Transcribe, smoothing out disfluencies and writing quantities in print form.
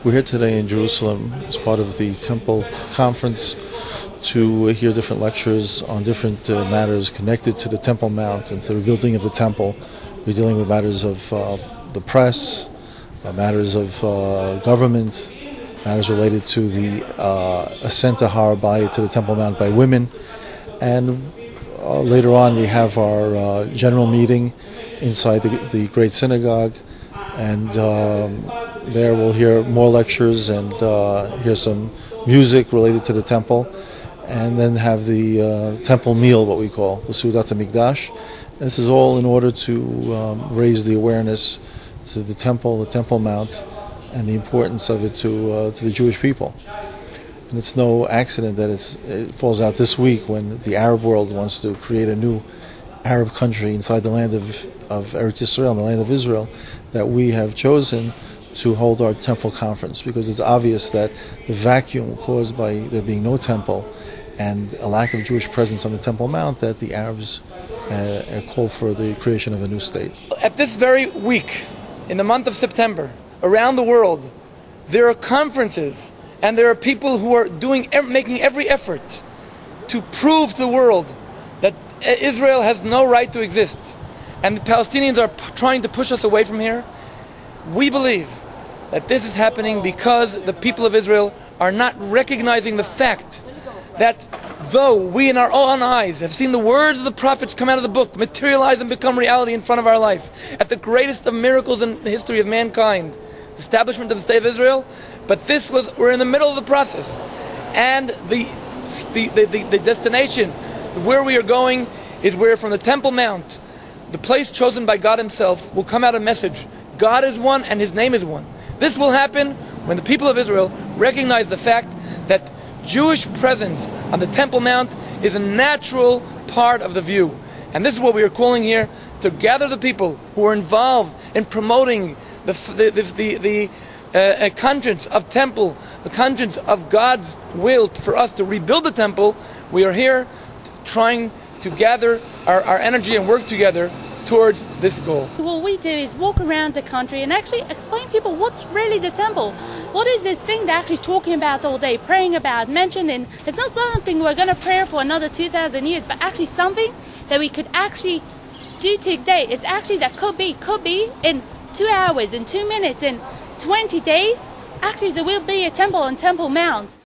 We're here today in Jerusalem as part of the Temple Conference to hear different lectures on different matters connected to the Temple Mount and to the building of the Temple. We're dealing with matters of the press, matters of government, matters related to the ascent to Har Bayit, to the Temple Mount by women. And later on we have our general meeting inside the Great Synagogue, and there we'll hear more lectures and hear some music related to the temple, and then have the temple meal, what we call the Seudat HaMikdash. And this is all in order to raise the awareness to the Temple Mount, and the importance of it to the Jewish people. And it's no accident that it falls out this week when the Arab world wants to create a new Arab country inside the land of Eretz Yisrael, the land of Israel, that we have chosen to hold our temple conference, because it's obvious that the vacuum caused by there being no temple and a lack of Jewish presence on the Temple Mount, that the Arabs call for the creation of a new state. At this very week, in the month of September, around the world, there are conferences and there are people who are making every effort to prove to the world that Israel has no right to exist, and the Palestinians are trying to push us away from here. We believe that this is happening because the people of Israel are not recognizing the fact that though we in our own eyes have seen the words of the prophets come out of the book, materialize and become reality in front of our life, at the greatest of miracles in the history of mankind, the establishment of the State of Israel, but we're in the middle of the process. And the destination, where we are going, is where from the Temple Mount, the place chosen by God Himself, will come out a message. God is one and His name is one. This will happen when the people of Israel recognize the fact that Jewish presence on the Temple Mount is a natural part of the view. And this is what we are calling here, to gather the people who are involved in promoting the conscience of temple, the conscience of God's will for us to rebuild the temple. We are here trying to gather our energy and work together towards this goal. What we do is walk around the country and actually explain to people what's really the temple. What is this thing they're actually talking about all day, praying about, mentioning? It's not something we're going to pray for another 2,000 years, but actually something that we could actually do today. It's actually that could be in 2 hours, in 2 minutes, in 20 days. Actually, there will be a temple on Temple Mount.